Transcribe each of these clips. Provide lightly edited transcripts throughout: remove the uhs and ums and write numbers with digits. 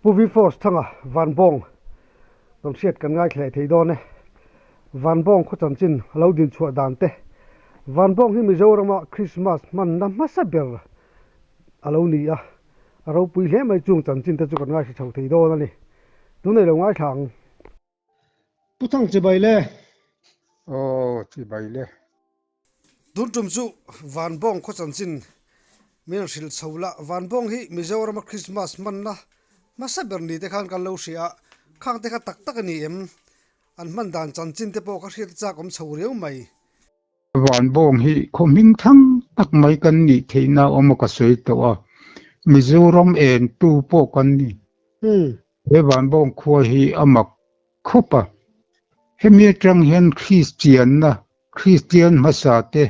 puvi force thanga van bong don siat kan ngai thlai thei don ne van bong kho chan chin lo din chua dan te van bong hi Mizoram Christmas man na masa ber alo ni a aro pui hle mai chung chan chin te chu kan ngai si thau thei don ani tu nei lo ngai thang puthang che bai le chi bai le dun tum chu van bong kho chan chin mir sil chola van bong hi Mizoram Christmas man na masa ber ni te khan kan lo sia khang te kha tak tak ani em an man dan chan chin te po ka hriat cha kom chho reu mai van bong hi khoming thang tak mai kan ni theina omaka soi to a Mizoram en tu po kan ni he van bong khua hi amak khopa hemi tang hen Christian masate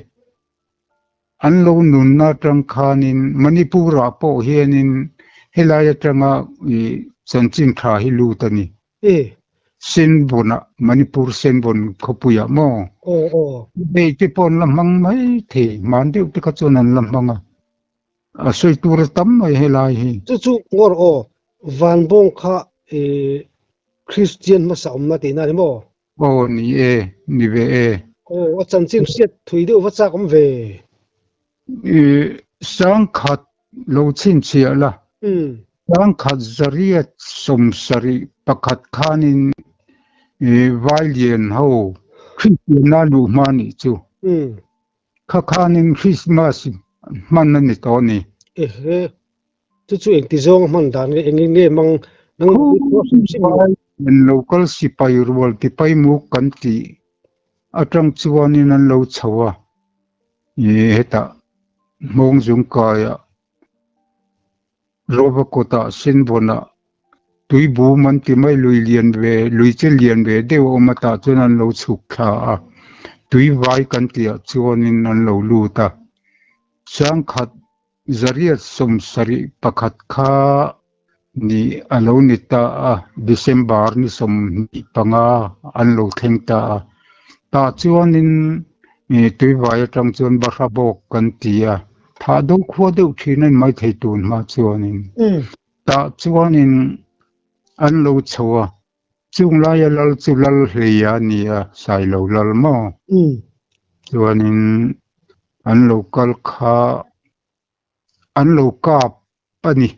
anlo nun na tang khanin Manipura po hianin helaya tanga I chanchin tha hi lu tani Senbona Manipur Senbon khopuya mo ei te pon lamang mai the man deu te ka chonan lamanga a soi tur tam mai helai hi chu ngor van bong kha Christian ma sa umna te na mo ni ve wa chan chin siat thui deu wa cha kom ve sang khat lo chin chia la sang khat zaria som sari pakhat khanin vailien ho Christian na lu mani chu khanin Christmas man na ni to ni chu eng ti zong man dan nge mang nang local sipai rual ti pai mu kan ti atang chuanin an lo chawa heta mong jung kaya roba kota sinbona tui bu man ti mai lui che lian ve de o mata chuan lo chuk kha a tui vai kan ti chuanin an lo lu ta sang khat zaria som sari pakhat kha ni alo ni ta December ni som ni panga an lo thleng ta chuanin tui vai atang chuan barha bok kan ti a tha do khua deuh thinin mai thei tun ma chuanin ta chuanin an lo chawa chung lai lal chu lal hleia ni a sai lo lal mo chuanin an lo kal kha an lo kap pani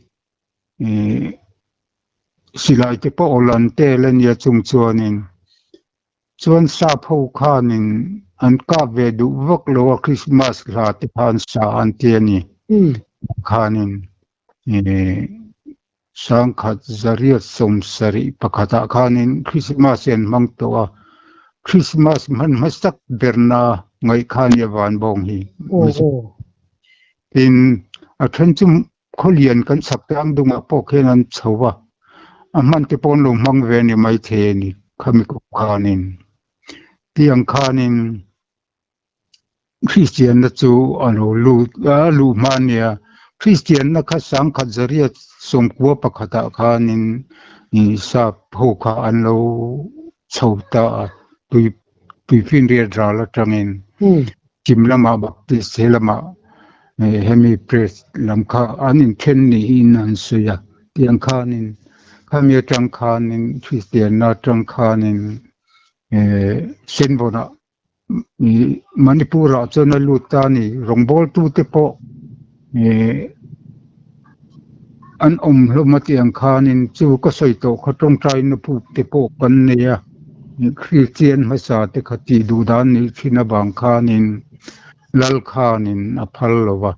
silai te po olan te len ya chung chuanin chuan sa pho khanin an ka ve du vak lo Christmas la te phan sa an te ni khanin sang khat zaria som sari pakhata khanin Christmas en mang to a Christmas man masak berna ngai khan ya van bong hi in a then chum kholian kan saktang dunga po khenan chowa aman te pon lo mang ve ni mai the ni khami ko khanin tiang khanin Christian na chu ano lu mania Christian na kha sang khat zaria som kwa pakhata khanin ni sa pho kha an lo chauta tui fin ria dra tangin kimlama baptist helama hemi press lamkha anin khen ni in an suya tiang khanin khamia tang khanin Christian na tang khanin senbona Manipura chona lutani rongbol tu te po an hlomati ang khanin chu ka soito khatong trai na pu te po kan neya Christian masa te khati dudan ni thina bang khanin lal khanin aphal lowa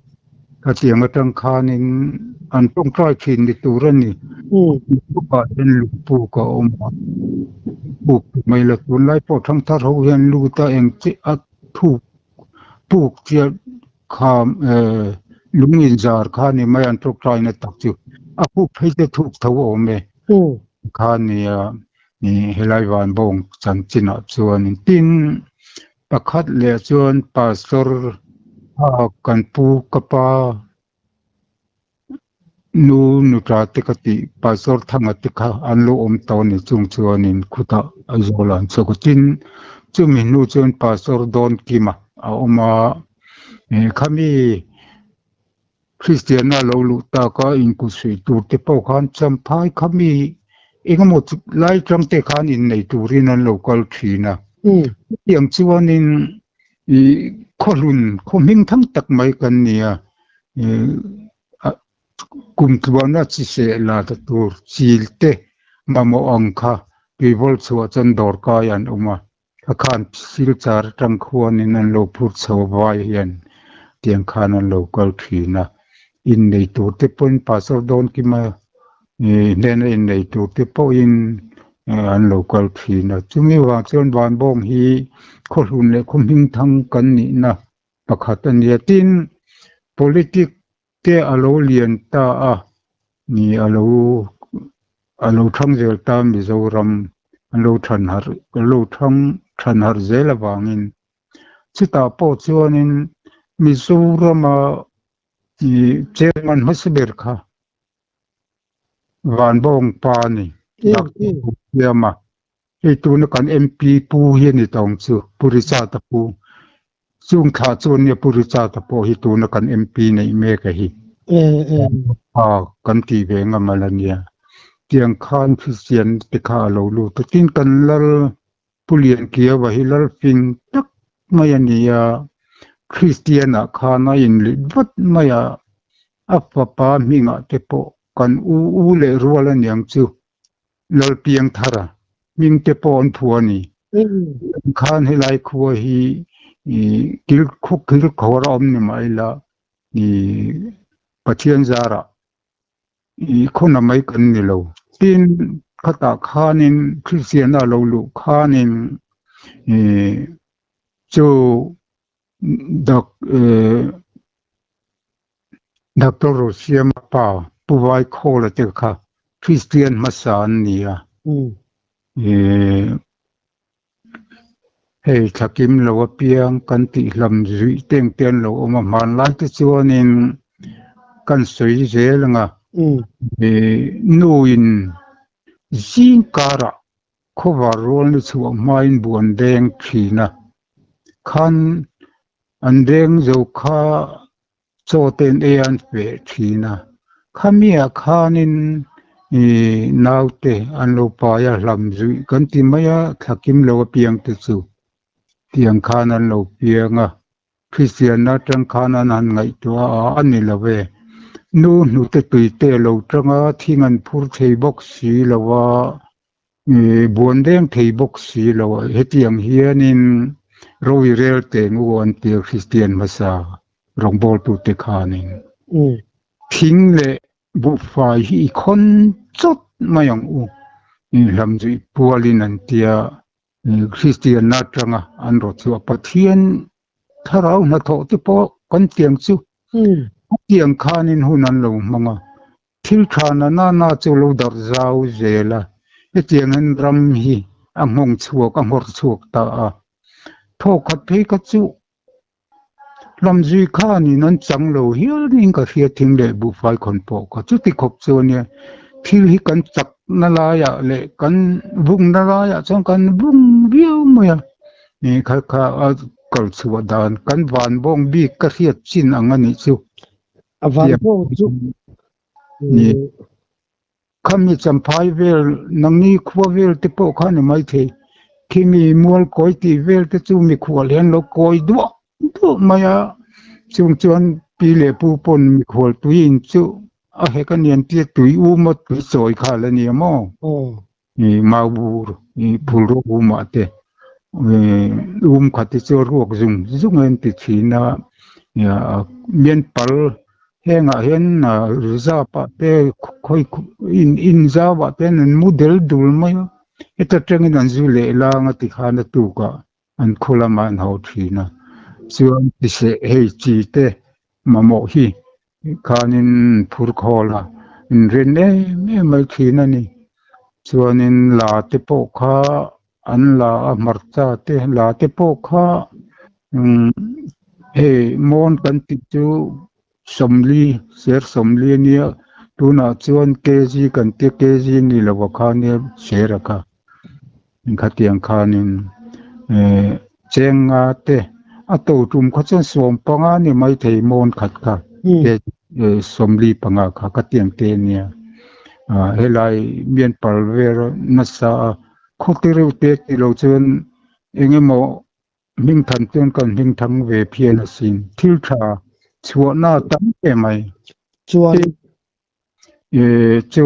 khati angatang khanin an tong trai thin ni turani pa den lu pu ka pu mai la kun lai po thang thar ho hian lu ta eng chi a thu puk chia kham lungin jar khani mai an tok trai na tak chu a pu pheite thuk tho ome khani ni helai van bong chan china chuan tin pakhat le chuan pastor kan pu kapa nu tra te kati pastor thanga te kha anlo om taw ni chung chuanin khuta azolan chokutin chumi nu chuan pastor don kima a oma khami Christian lo lu ta ka in ku sui tu te po khan cham phai khami engamo lai tang te khan in nei turin an local thina yang chuan in I kholun khoming thang tak mai kan nia kum tuana chi se la ta tur chilte mamo angkha people chua chan dor ka yan uma khan sil char tang khuan in an lo phur chawai hian tiang khan an local thina in nei tur te pon pasal don ki ma nen in nei tur te po in an local thina chumi wa chon ban bong hi kholun le khoming thang kan ni na pakhat an yatin politic te alo lian ta a ni alo thang zel ta Mizoram alo than har zel awangin chita po chuanin Mizoram a chairman Hosber kha van bong pa ni yama itu na kan MP pu hian ni tong chu purisa ta pu chung kha chon ne purisa ta po hi tu na kan MP nei me ka hi kan ti ve nga malania tiang khan Christian te kha lo lu to tin kan lal pulian kia wa hi lal fin tak maya nia Christian a khana in li vat maya apapa minga te po kan u le ruala niang chu lal piang thara ming te po on phuani khan hi lai khuwa hi kil khor om ni mai la ni pathian zara khona mai kan ni lo tin khata khanin Christian a lo lu khanin chu Dr. Rosia pa puwai khola te kha Christian masan nia hei thakim lo piang kan ti hlam zui teng ten lo oma man lai te chuanin kan soi zelanga nu in zin kara khowa rol ni chu main buan deng thina khan an deng zo kha choten ean pe thina khamia khanin naute an lo pa ya hlam zui kan ti maya thakim lo piang te chu tiang khan an lo pianga Christian na tang khan an ngai to an ni lawe nu te tui te lo tanga thingan phur thei box si lawa buan deng thei box si lawa hetiang hianin roi rel te ngu an te Christian masa rongbol tu te khanin thing le bu fai hi khon chot mayang u lam zui pualin an tia Christian na tanga an ro chu pathian tharau na tho te po kan tiang chu tiang khanin hunan lo manga thil thana na chu lo dar zau zela e tiang an ram hi among chuak amor chuak ta a tho khat phei ka chu lam zui khani nan chang lo hial ring ka hria thing le bu fai khon po ka chu ti khop chu ne thil hi kan chak na la ya le kan bung na la ya chang kan bung biu moya ni kha kal chu dan kan van bong bi ka hria chin angani chu van bong chu ni khami champhai vel nangni khwa vel te po khani mai the kimi mual koi ti vel te chu mi khwal hen lo koi du maya chung chuan pi le pu pon mi khwal tuin chu a he kan yan ti tui u mo tu soi kha la ni mo ni ma bur ni phul ro u ma te khati chu ruak zung en ti thina ya mien pal henga hen na riza pa te khoi in za wa te nan model dul mai eta tengin an zu le la nga ti khana tu ka an khola man ho thina chuan ti se hei chi te mamo hi khanin phur khola in ren me mai thina ni chuanin la te po kha an la marcha te la te po kha hei mon kan ti chu somli ni tuna chuan kg kan te kg ni lawa khani share ka khatiang khanin chenga te ato tum kha chen som panga ni mai thei mon khat ka somli panga kha ka tiang te nia helai mian palver nasa khotiru te ti lo chen engemo ming than chen kan ming thang ve phian asin thil tha chuana tam te mai chuan chu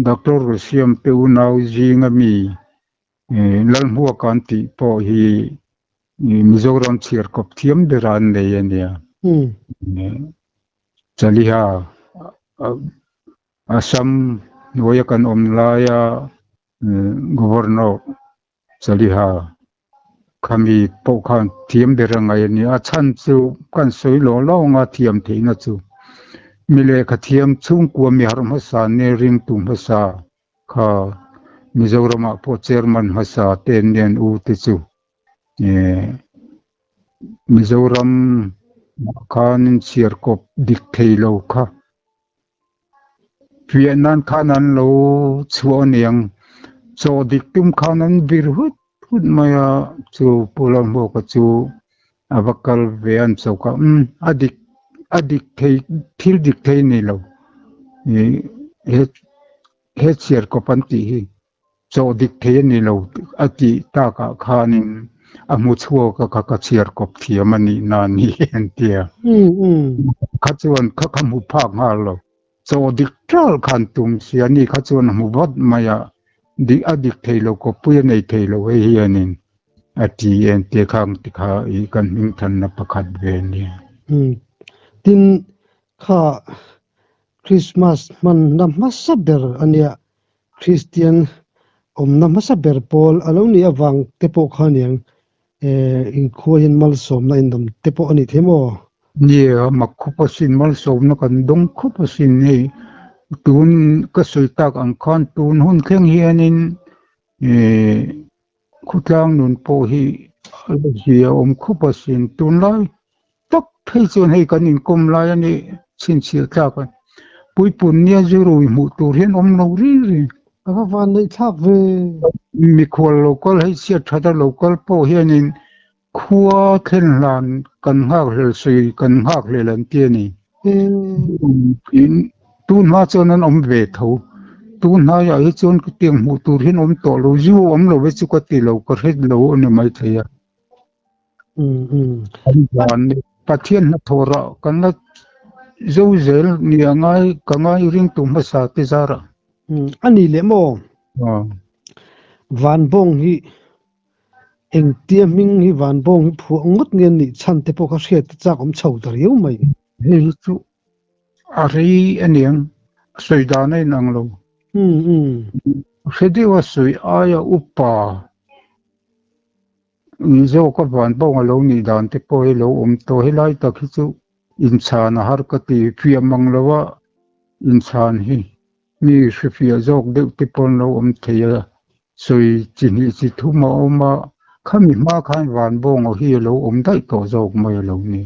doctor siam pe unau jinga mi lal huwa kan ti po hi Mizoram chir kop thiam de ran ne ya chaliha Assam noya kan omlaya governor chaliha kami po khan thiam de rangai ni a chan chu kan soi lo lo nga thiam theina chu mile kha thiam chung ko mi har ma sa ne ring tu ma sa kha Mizoram po chairman ma sa ten nen u ti chu Mizoram khan chir kop dik thei lo kha Vietnam khanan lo chuaniang cho dik tum khanan bir hut maya chu pulam bo ka chu avakal vean choka adik thei thil dik thei ni lo he chiar ko panti hi cho dik thei ni lo ati ta ka khanin amu chuo ka chiar kop thiamani na ni entia khachuan khamu phak nga lo so diktal khan tum siani khachuan hubot maya di adik thailo ko puya nei thailo he hianin ati en te khang ti kha I kan ming than na pakhat ve ni tin kha Christmas man na masaber ania Christian na masaber Paul aloni awang tepo khaniang in khoin mal som na indom tepo ani themo ni makhupasin mal som na kan dong khupasin nei tun ka soitak ang khan tun hun khleng hianin khutlang nun po hi om khupasin tun lai tak phei chon hei kan in kom lai ani chin chil tla kan pui pun nia zurui mu tur hian om lo ri ava van nei thak ve mi khol local hei sia thada local po hianin khua thlen lan kan hak hlel sui kan hak hlelan ti ni in tun ma chon an om ve tho tun na ya hi chon ki tiang mu tur hin om to lo ju om lo ve chu ka ti lo ka ret lo ne mai thaya an pathian na thora kan na zo zel ni angai ka ngai ring tu ma sa ti zara ani le mo van bong hi eng tiam ming hi van bong phu ngot ngen ni chan te po ka hriat chak om chho dar yu mai he chu ari aniang soida nei nang lo khedi wa sui aya upa zo ka van bong lo ni dan te po lo to he lai ta khi chu insan har ka ti phia mang lawa insan hi mi shifia zok de te pon lo theya sui chin hi chi thu ma khami ma khan van bong hi lo dai to zok mai lo ni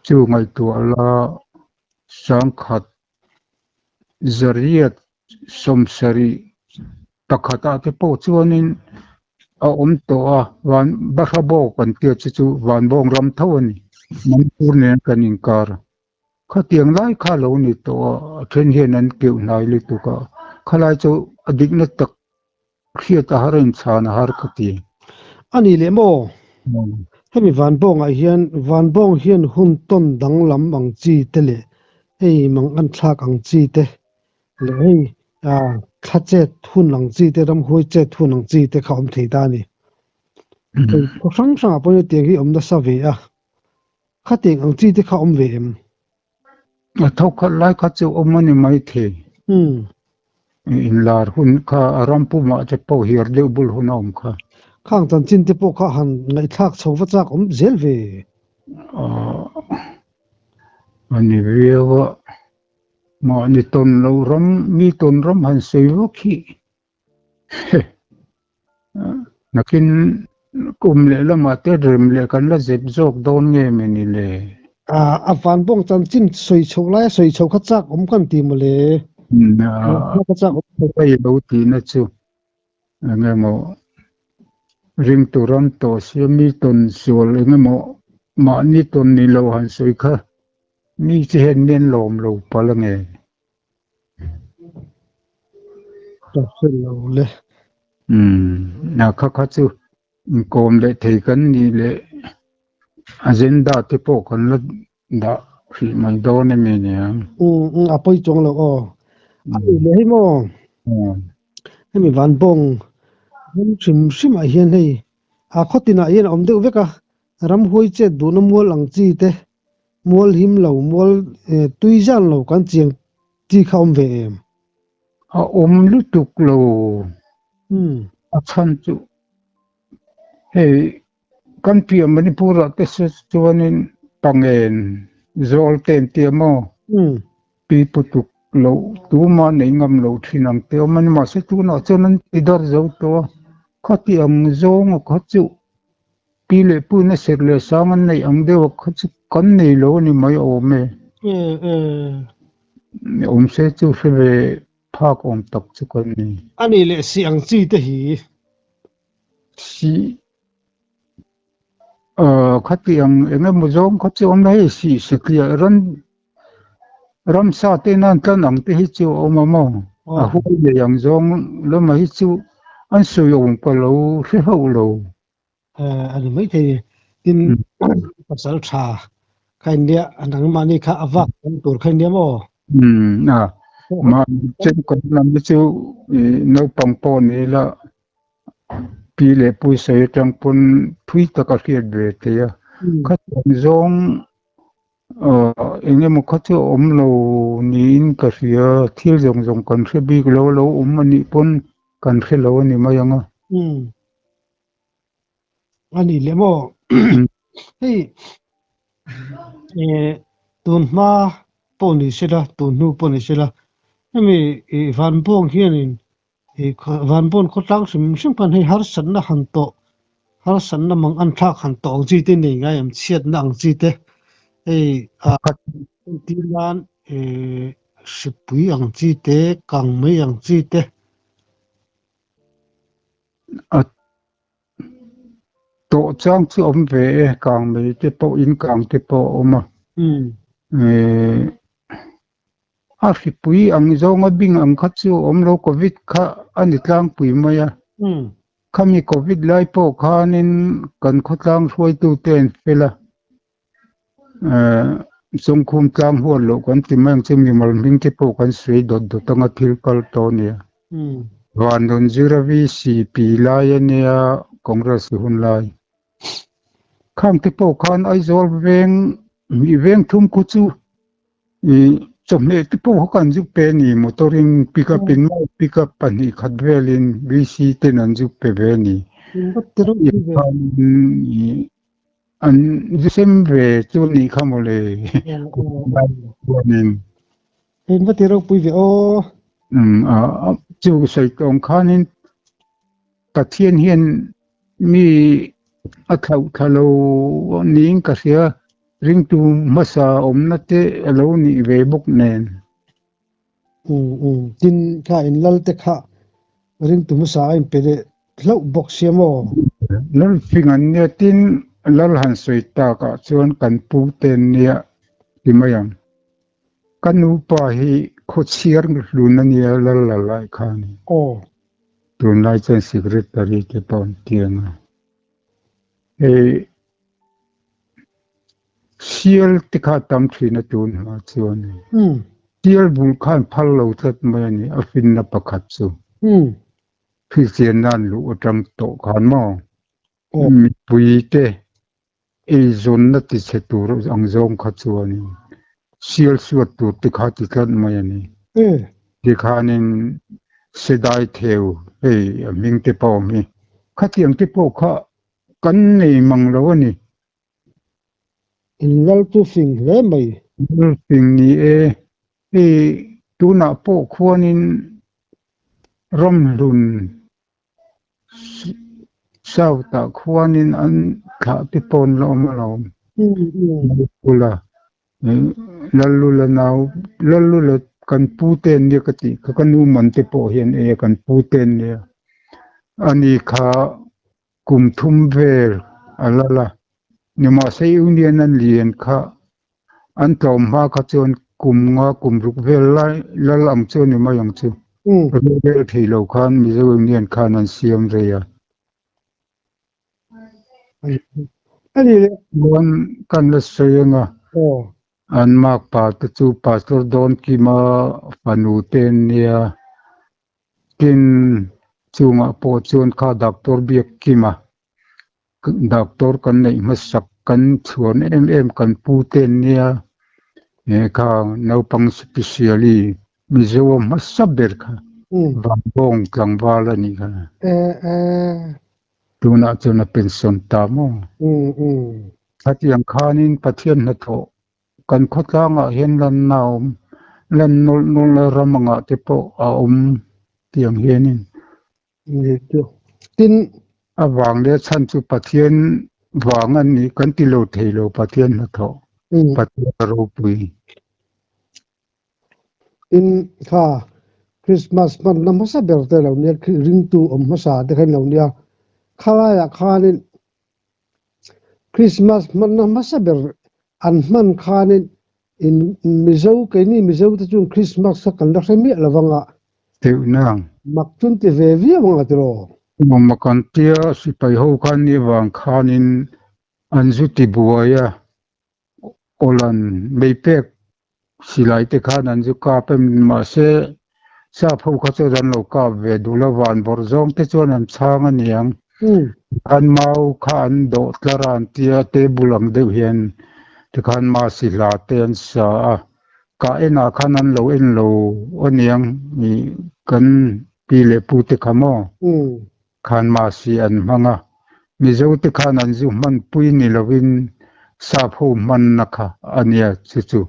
chu ngai tu ala sang khat zariat somsari takhata te po chuanin a to a van bahabo kan tia chu van bong ram thawani manpur ne kan inkar khatiang lai kha lo ni to then hian an keu nai le tu ka khalai chu adik na tak khia ta harin chan har khati ani le mo hemi van bong hian hun ton dang lam ang chi te le ei mang an thak ang chi te le ei khache thun ang chi te ram hoi che thun ang chi te khom thei ta ni ko sang sang po te hi om na sa ve a khating ang chi te kha om ve em thau khat lai kha chu om mani mai the in lar hun kha rampu ma che po hir de bul hun om kha khang tan chin te po kha han ngai thak chho wa chak om zel ve ani vewa ma ni ton lo ram mi ton ram han sei wo khi nakin kum le la ma te rem le kan la zep jok don nge me ni le a van bong chan chin soi chho lai soi chho kha chak om kan ti mo le na kha chak om pai lo ti na chu nge mo ring tu ram to si mi ton siol nge mo ma ni ton ni lo han soi kha มีจะเห็นเนียนลมเราปะละไง จับเส้นเราเลย นะเขาจะโกมเลยเทกันนี่เลยอาเจนดาที่พวกคนละดาที่ไม่โดนไม่เนี่ยอ่ะไปจงเราอ๋ออันนี้เลยให้มอง อืม ให้มีวันบงมันชิมเฮียนให้ข้อตินาเฮียนอมเด็กเวกะรำหวยเจ็ดดูน้ำมัวหลังจีเตมัวหิมเหล่ามัวตุยจันเหล่ากันเจียงจีเขาเวมลุตุกโลชันจุเฮ้กันเปียมันนี่พูดแต่ส่วนนี้ปังเงินโจลเต็มเตียมอปีปุตุกโลตัวมันเองมโลที่นั่งเตียมันมาเสตุน่ะฉะนั้นอีดอร์โจตัวข้อที่โจงข้อจุปีเล็ปูนเสร็จเลยสามันในเดียวข้อจุกันในโลนี่ไม่โอเมเสจุเสเวภาคตักจุกันนี่อันนี้เลยเสียงจีเตหีสีขัดยังเองมุจงขัดจะไม่สีสกลีรัมซาเตนันตันอังเตหิจูอมามอหูยังจงแล้วมาหิจูอันสุยงปะโลเสียหูโลอันนี้ไม่ใช่กินภาษาชาใครเนี่ยอันนั้นมานี่ค่ะอวักตัวใครเนี่ยมั้มาเช่นคนนั้นไม่จูนปังปอนนี่ละปีเล็ปุยเสียจังปนพุยตะกักเกียดเบเตียขัดจงเองมันขัดโลนี่นก็เสียที่จงกันเสียบีกโลมันนี่ปนกันเสียโลนี่มายังอันนี้เลยมั้งเฮ้ยตุนมาปนนี่ใช่ละตุนนูปนนี่ใช่ละนี่มีวันพงเฮียนินวันพงเขาตั้งชิมพันให้ฮาร์สันนะฮันโตฮาร์สันนะมังอันทักฮันโตจีเตนี่ไงมันเชียดนังจีเตทีร้านสิบปีอังจีเตกังไม่อังจีเตโตจังที่เวกางไม่ที่ปอินกางที่ปมาสิบปีอังจงบิงอังคัดซูโลโควิดค่ะอันนี้กลางปีมาข้ามีโควิดไล่ปกข้านินกันขัดลางช่วยตัวเต็นเวลาสงคุมกลางหัวโลกันที่มันจะมีมันบิงที่ปกันสวยดตั้งทิลกัลตัวเนี่ยวันดนจิรวิสีปีลายเนี่ยคอนเกรสหุ่นลายข้างที่ปกันไอโซลเวงมีเวงทุ่มกุจูจำเนี่ยที่พวกกันจุเป็นนี่มอเตอร์ริงปิกอัพเป็นไม่ปิกอัพปันนี่ขัดเวลินวิซีเตนันจุเป็นนี่อันดิเซมเวจุนี่ขโมเลยวันนี้เห็นว่าที่เราปุยโอจูใส่กองข้านี่ตะเทียนเฮียนมีอัฐทะโลนิ่งกระเสียริงตูมาสานัตเตอโลนี่เวบุกเนนจินข้าอินลัลเตข้าริงตูมาสาอินเป็นเล่าบกเสียมอลัลฟิงันเนี่ยตินลัลหันสวยตากะชวนกันปูเตนเนี่ยที่มายังกันอุปาหิโคเชียร์ลุนันเนี่ยลัลลายข้านี่ตัวไลเซนซิกเรตารีที่ปอนเตียงเชียลที่ข้าทำที่นั่นตัวนี้ชวนเชียลบุลคันพัลโลตัดมาเนี่ยอฟินนับขัดสูพิเศษนั่นลูกจังโตขันมามีปุยเตไอโซนนัติเสตุรอังจงขัดส่วนนี้เชียลสวดตัวที่ข้าติดกันมาเนี่ยที่ข้านี่เสดายเทวมิงเตปอมีข้าที่ยังเตปอข้ากันในมังโลนี่อินลัลตุฟิงเลยไหมฟิงนี่ตัวน่ะปอควนินรำรุนเศร้าตาควนินอันขาที่ปนลมลมกุลาลัลลุลนาวลัลลุลกันปูเตนเนี่ยกติกันนูมันที่ปอเห็นกันปูเตนเนี่ยอันนี้ข้ากุมทุมเวลอะไรล่ะเนี่ยมาใช้อุเนียนนั่นเรียนข้า อันต่อมาก็จนกลุ่มงากลุ่มรุกเวลไล่ละลำจนนี่มาอย่างจนเวลที่เราคันมีเรื่องเนียนคันอันเสียมเรียอันนี้เลยวันกันละเสียงอันมากป่าตะจูป่าตรดอนกีมาฟันูเตนเนียกินจูงอปอจนข้าดักตอร์เบียกกีมาดักตอร์กันในมาสักกันชวนกันปูเตนเนียเนี่ยข้าแนวปังสเปเชียลีมิเซวมาสับเบิร์ค่ะวันบงกลางวาลนี่ค่ะดูน่าจะเป็นสนตามถ้าอย่างข้านินประเทศนัทโตกันขดล่างเห็นลันนาวลันนุลรำงะที่พอเตียงเฮนินนี่จ้ะตินวางเลี้ยชันสุประเทศวางอันนี้กันติโลเทโลประเทศนัทโตประเทศรูปีอินค่ะคริสต์มาสมันน้ำมันสับเบอร์เตอร์เราเนี่ยคือริงตูมาสาเด็กเราเนี่ยข้าว่าอยากข้านี่คริสต์มาสมันน้ำมันสับเบอร์อันมันข้านี่อินมิเซลกันนี่มิเซลที่จุนคริสต์มาสสักกันรักษามีอะไรบ้างอ่ะเท่านั้นมักจุนที่เวียบ้างอ่ะที่เรามักกันเทียสิไปหูกันนี่วางข้านินอันสุดที่บัวยาโอลันไม่เป็กสิไลต์ข้านั้นจุกาเป็นมาเสซาพูเขาจะรันโลกาเวดูละวันบริจงที่ชวนอันช่างอันยังอันเมาข้าอันโดดละรันเตียเตบุลังเดียวเห็นที่ขันมาสิลาเตียนสาก้าเอ็นอาขันนั้นโลเอ็นโลอันยังมีกันปีเลปูติขโมขันมาสิอันมังอ่ะมีเจ้าติขันนั้นจุมันปุยนิลวินซาพูมันนะคะอันเนี้ยจู่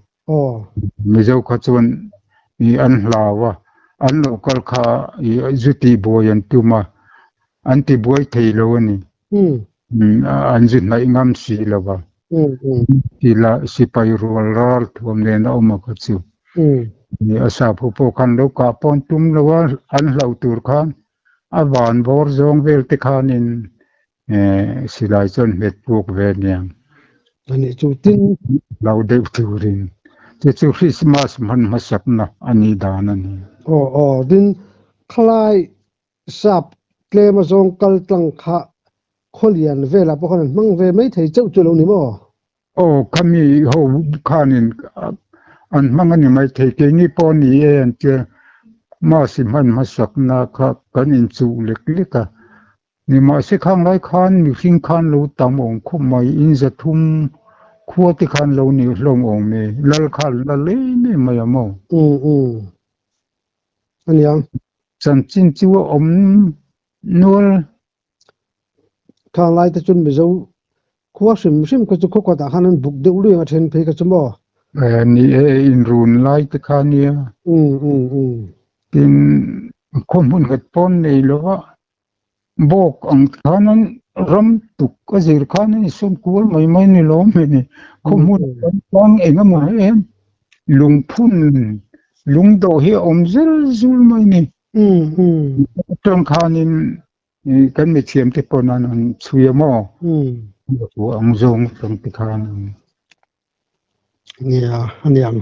ๆมีเจ้าขจวนมีอันลาวะอันโลกลข้าจุติบวยันตุมาอันที่บวยเทโลนี่อันจุดไหนงามสีละวะที่ละสิไปรัวรัลทวมเนนเอามาขจูนี่อาสาผู้ปกครองโลกาปอนตุมละวะอันเหล่าตุรกันอาบานบอร์จงเวลติขานินสิไลจนเม็ดพวกเวเนียงอันนี้จุดที่เราเดือดตุรินจะคริสต์มาสมันมาสับนะอันนี้ดานันดินคลายสับเกลมาทรงกัลตังขะคนเรียนเวลาพวกนั้นมั่งเวไม่ถึงเจ้าจุลนี่มั้งขมีเขาขานินอันมั่งอันนี้ไม่ถึงเกนี่ปอนี่เองจะมาสิมันมาสับนะครับกันอินซูเล็กๆนี่มาสิข้างไรขันมีสิ่งขันรู้ตามองคุมไม่อินจะทุ่มขั้วที่ขันเรานี่ลงองมีลัลขันลัลเล่นี่ไม่ยามอันยังฉันจริงจัวนัวข้างไรแต่จนไม่เจ้าขั้วชิมก็จะขั้วตาขันนั้นบุกเดือดเรื่องเทนเพก็จะบ่นี่อินรูนไลท์ขันเนี่ยกินคนมุ่งเหตุผลนี่หรอวะบอกอังขันนั้นรำตุกก็สิรขันนี่สมควรไม่นี่ล้มนี่คนมุ่งฟังเองมาเองลุงพุ่นลุงโดเฮียเซลซูลไม่นี่ตรงขันนี่กันไม่เทียมที่ปนันช่วยมั่วตัวอังจงตรงที่ขันเนี่ยอันยัง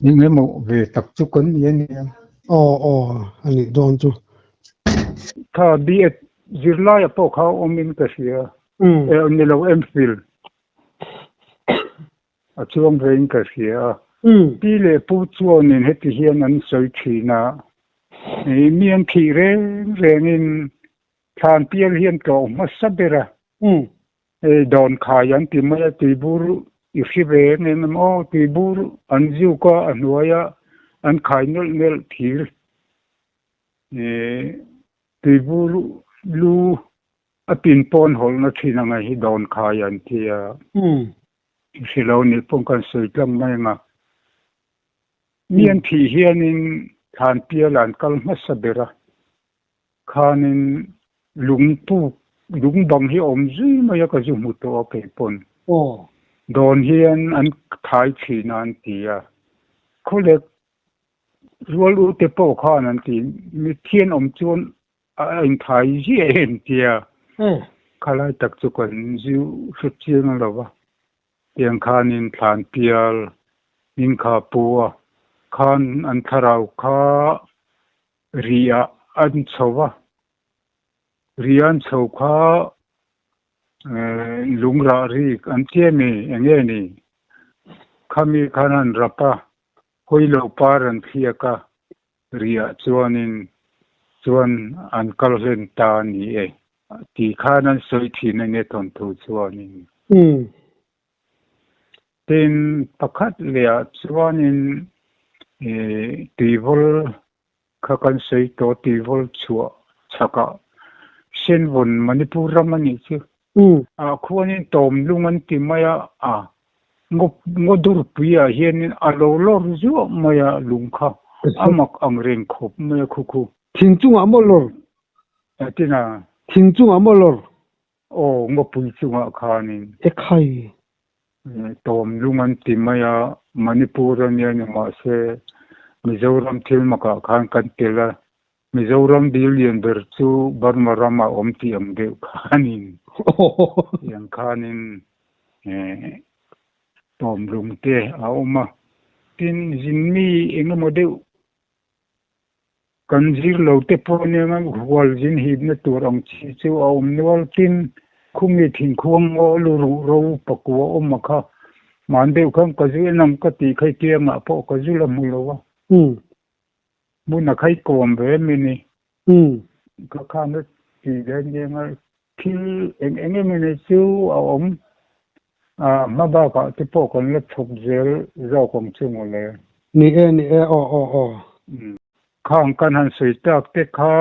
นี่ไงมั่วเวตักจุกันยันเนี่ยอันนี้โดนจูถ้าดีเอจิรลายพวกเขามินก็เสียนี่เราฟิลช่วงเพลงก็เสียปีเล่ผู้ชวนนี่เหตุเฮียนั้นสวยชีนะมีอันที่เร่งินทานเปียเฮียนก็มาสับเบระโดนขายันที่ไม่ตีบูรุอีกเวนี่มันตีบูรุอันจิวก็อันวายอันขายเนลทีตีบูรุลูปินปอนหอลนัที่นั่งไงโดนขายันที่สิเรานี่ป้องกันสวยจังไม่งะมีอันที่เฮียนินทานเปียหลานกัลมาสเบระขานินลุงบังเฮียจีไม่อยากจะมุตัวเก็บปนโดนเฮียนอันขายชีนันทีเขาเล็กรัวรู้เตปโอขานันทีมีเทียนจวนอันไทยเฮียนทีข้าไล่ตักจุกันจิวสุดเชียงแล้ววะ Tiang khanin thlan pial in kha pua khan an tharau kha ria an chowa rian chho kha lungra ri an tiemi enge ni khami khanan rapa hoilo paran khiaka ria chuan an kalhen ta ni e ti khanan soi thi na ne ton thu chuanin tin pakhat lea chuanin tivol khakan sei to tivol chua chaka senvon manipur ramani chu a khuanin tom lungan ti maya a ngodur pia hian alo lor zu maya lungkha amak angreng khop maya khukhu thingchung amolor atina thingchung amolor o ngopui chunga khanin ekhai tom lungan ti maya manipur anian ma se mizoram thilmaka khan kan tela mizoram billion ber chu barmarama omti amde khanin yang khanin tom lungte auma tin jinmi engmode kanjir lote ponenga hual jin hibna turang chi chu aum nol tin khumi thing khuang o lu ro pakwa omakha mandeu kham kazu nam ka ti khai tianga po kazu la mulowa muna khai kom ve mini ka khana ti den yenga thil enge mini chu aum maba ka ti po kon la thuk zel zo kong chungole ni e o khang kan han sei tak te kha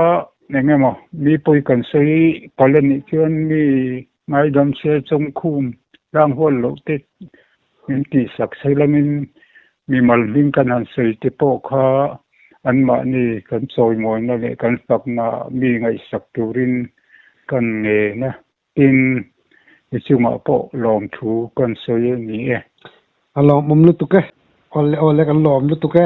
nengemo mi poi kan sei palani chuan mi ngai dam se chung khum rang hol lo te min ti sak sei lamin mi mal ding kan han sei te po kha an ma ni kan choi moi na le kan sak na mi ngai sak turin kan nge na tin chunga po lom thu kan sei ni e alom mum lu tu ke ole kan lom lu tu ke